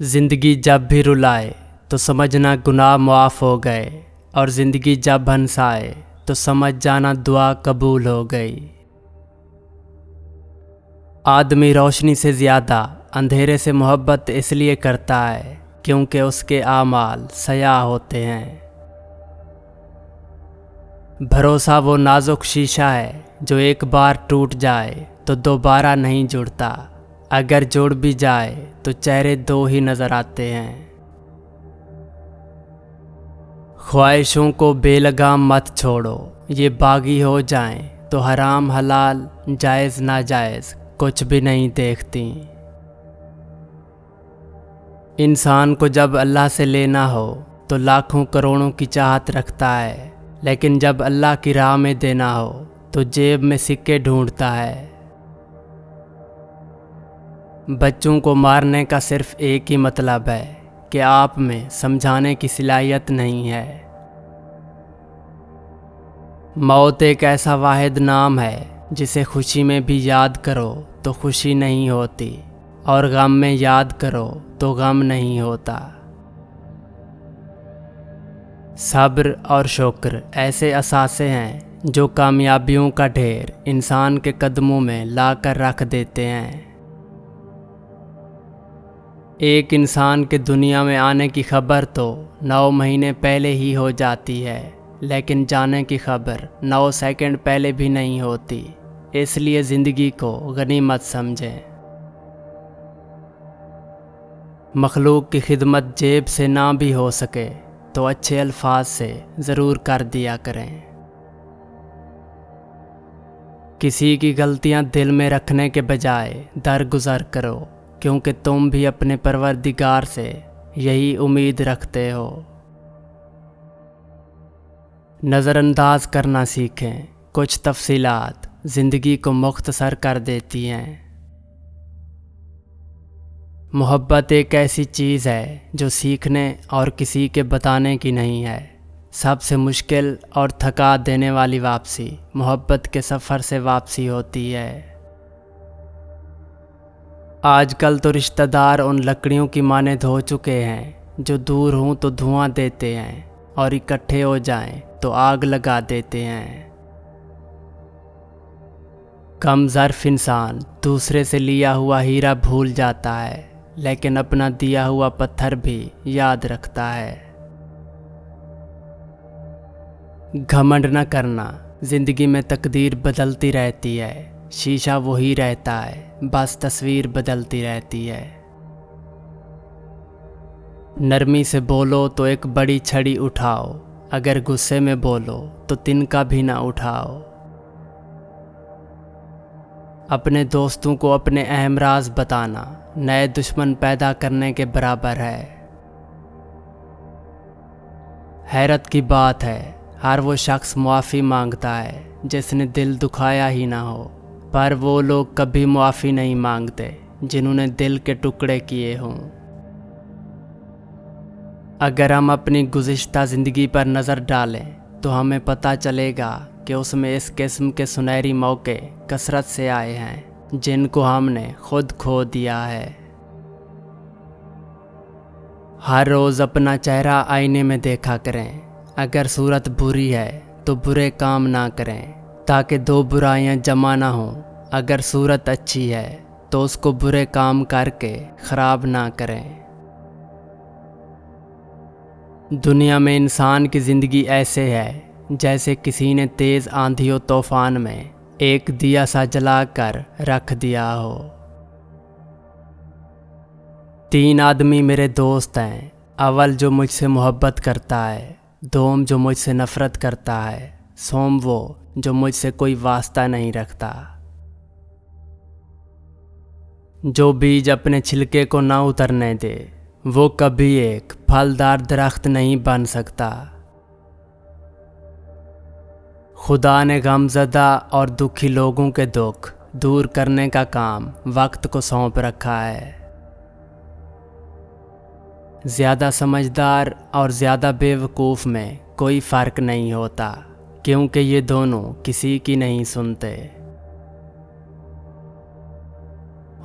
زندگی جب بھی رلائے تو سمجھنا گناہ معاف ہو گئے، اور زندگی جب ہنسائے تو سمجھ جانا دعا قبول ہو گئی۔ آدمی روشنی سے زیادہ اندھیرے سے محبت اس لیے کرتا ہے کیونکہ اس کے اعمال سیاہ ہوتے ہیں۔ بھروسہ وہ نازک شیشہ ہے جو ایک بار ٹوٹ جائے تو دوبارہ نہیں جڑتا، اگر جڑ بھی جائے تو چہرے دو ہی نظر آتے ہیں۔ خواہشوں کو بے لگام مت چھوڑو، یہ باغی ہو جائیں تو حرام حلال جائز ناجائز کچھ بھی نہیں دیکھتی۔ انسان کو جب اللہ سے لینا ہو تو لاکھوں کروڑوں کی چاہت رکھتا ہے، لیکن جب اللہ کی راہ میں دینا ہو تو جیب میں سکے ڈھونڈتا ہے۔ بچوں کو مارنے کا صرف ایک ہی مطلب ہے کہ آپ میں سمجھانے کی صلاحیت نہیں ہے۔ موت ایک ایسا واحد نام ہے جسے خوشی میں بھی یاد کرو تو خوشی نہیں ہوتی، اور غم میں یاد کرو تو غم نہیں ہوتا۔ صبر اور شکر ایسے اثاثے ہیں جو کامیابیوں کا ڈھیر انسان کے قدموں میں لا کر رکھ دیتے ہیں۔ ایک انسان کے دنیا میں آنے کی خبر تو 9 مہینے پہلے ہی ہو جاتی ہے، لیکن جانے کی خبر 9 سیکنڈ پہلے بھی نہیں ہوتی، اس لیے زندگی کو غنیمت سمجھیں۔ مخلوق کی خدمت جیب سے نہ بھی ہو سکے تو اچھے الفاظ سے ضرور کر دیا کریں۔ کسی کی غلطیاں دل میں رکھنے کے بجائے درگزر کرو، کیونکہ تم بھی اپنے پروردگار سے یہی امید رکھتے ہو۔ نظر انداز کرنا سیکھیں، کچھ تفصیلات زندگی کو مختصر کر دیتی ہیں۔ محبت ایک ایسی چیز ہے جو سیکھنے اور کسی کے بتانے کی نہیں ہے۔ سب سے مشکل اور تھکا دینے والی واپسی محبت کے سفر سے واپسی ہوتی ہے۔ آج کل تو رشتہ دار ان لکڑیوں کی مانند ہو چکے ہیں جو دور ہوں تو دھواں دیتے ہیں اور اکٹھے ہو جائیں تو آگ لگا دیتے ہیں۔ کم ظرف انسان دوسرے سے لیا ہوا ہیرا بھول جاتا ہے، لیکن اپنا دیا ہوا پتھر بھی یاد رکھتا ہے۔ گھمنڈ نہ کرنا، زندگی میں تقدیر بدلتی رہتی ہے، شیشہ وہی رہتا ہے، بس تصویر بدلتی رہتی ہے۔ نرمی سے بولو تو ایک بڑی چھڑی اٹھاؤ، اگر غصے میں بولو تو تنکا بھی نہ اٹھاؤ۔ اپنے دوستوں کو اپنے اہم راز بتانا نئے دشمن پیدا کرنے کے برابر ہے۔ حیرت کی بات ہے، ہر وہ شخص معافی مانگتا ہے جس نے دل دکھایا ہی نہ ہو، پر وہ لوگ کبھی معافی نہیں مانگتے جنہوں نے دل کے ٹکڑے کیے ہوں۔ اگر ہم اپنی گزشتہ زندگی پر نظر ڈالیں تو ہمیں پتہ چلے گا کہ اس میں اس قسم کے سنہری موقع کثرت سے آئے ہیں جن کو ہم نے خود کھو دیا ہے۔ ہر روز اپنا چہرہ آئینے میں دیکھا کریں، اگر صورت بری ہے تو برے کام نہ کریں تاکہ 2 برائیاں جمع نہ ہوں، اگر صورت اچھی ہے تو اس کو برے کام کر کے خراب نہ کریں۔ دنیا میں انسان کی زندگی ایسے ہے جیسے کسی نے تیز آندھی و طوفان میں ایک دیا سا جلا کر رکھ دیا ہو۔ 3 آدمی میرے دوست ہیں، اول جو مجھ سے محبت کرتا ہے، دوم جو مجھ سے نفرت کرتا ہے، سوم وہ جو مجھ سے کوئی واسطہ نہیں رکھتا۔ جو بیج اپنے چھلکے کو نہ اترنے دے وہ کبھی ایک پھلدار درخت نہیں بن سکتا۔ خدا نے غمزدہ اور دکھی لوگوں کے دکھ دور کرنے کا کام وقت کو سونپ رکھا ہے۔ زیادہ سمجھدار اور زیادہ بے وقوف میں کوئی فرق نہیں ہوتا، کیونکہ یہ دونوں کسی کی نہیں سنتے۔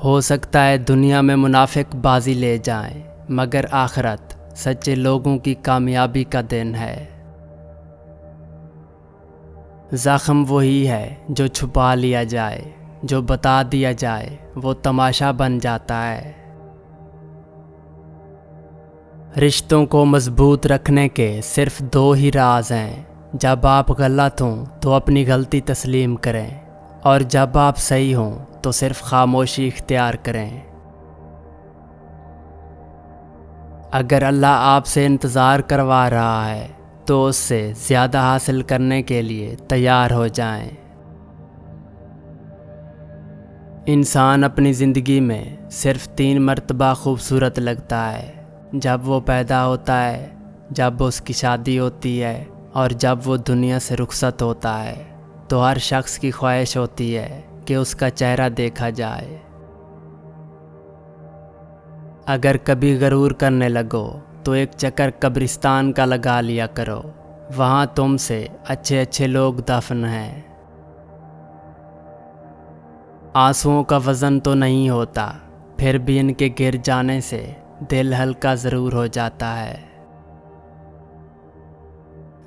ہو سکتا ہے دنیا میں منافق بازی لے جائیں، مگر آخرت سچے لوگوں کی کامیابی کا دن ہے۔ زخم وہی ہے جو چھپا لیا جائے، جو بتا دیا جائے وہ تماشا بن جاتا ہے۔ رشتوں کو مضبوط رکھنے کے صرف 2 ہی راز ہیں، جب آپ غلط ہوں تو اپنی غلطی تسلیم کریں، اور جب آپ صحیح ہوں تو صرف خاموشی اختیار کریں۔ اگر اللہ آپ سے انتظار کروا رہا ہے تو اس سے زیادہ حاصل کرنے کے لیے تیار ہو جائیں۔ انسان اپنی زندگی میں صرف 3 مرتبہ خوبصورت لگتا ہے، جب وہ پیدا ہوتا ہے، جب اس کی شادی ہوتی ہے، اور جب وہ دنیا سے رخصت ہوتا ہے۔ تو ہر شخص کی خواہش ہوتی ہے کہ اس کا چہرہ دیکھا جائے۔ اگر کبھی غرور کرنے لگو تو ایک چکر قبرستان کا لگا لیا کرو، وہاں تم سے اچھے اچھے لوگ دفن ہیں۔ آنسوؤں کا وزن تو نہیں ہوتا، پھر بھی ان کے گر جانے سے دل ہلکا ضرور ہو جاتا ہے۔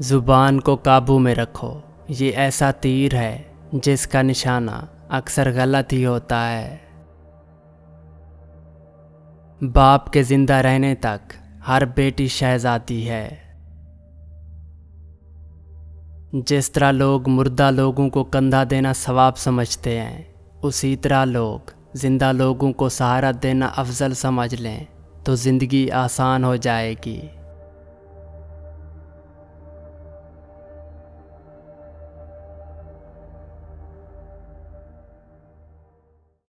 زبان کو قابو میں رکھو، یہ ایسا تیر ہے جس کا نشانہ اکثر غلط ہی ہوتا ہے۔ باپ کے زندہ رہنے تک ہر بیٹی شہزادی ہے۔ جس طرح لوگ مردہ لوگوں کو کندھا دینا ثواب سمجھتے ہیں، اسی طرح لوگ زندہ لوگوں کو سہارا دینا افضل سمجھ لیں تو زندگی آسان ہو جائے گی۔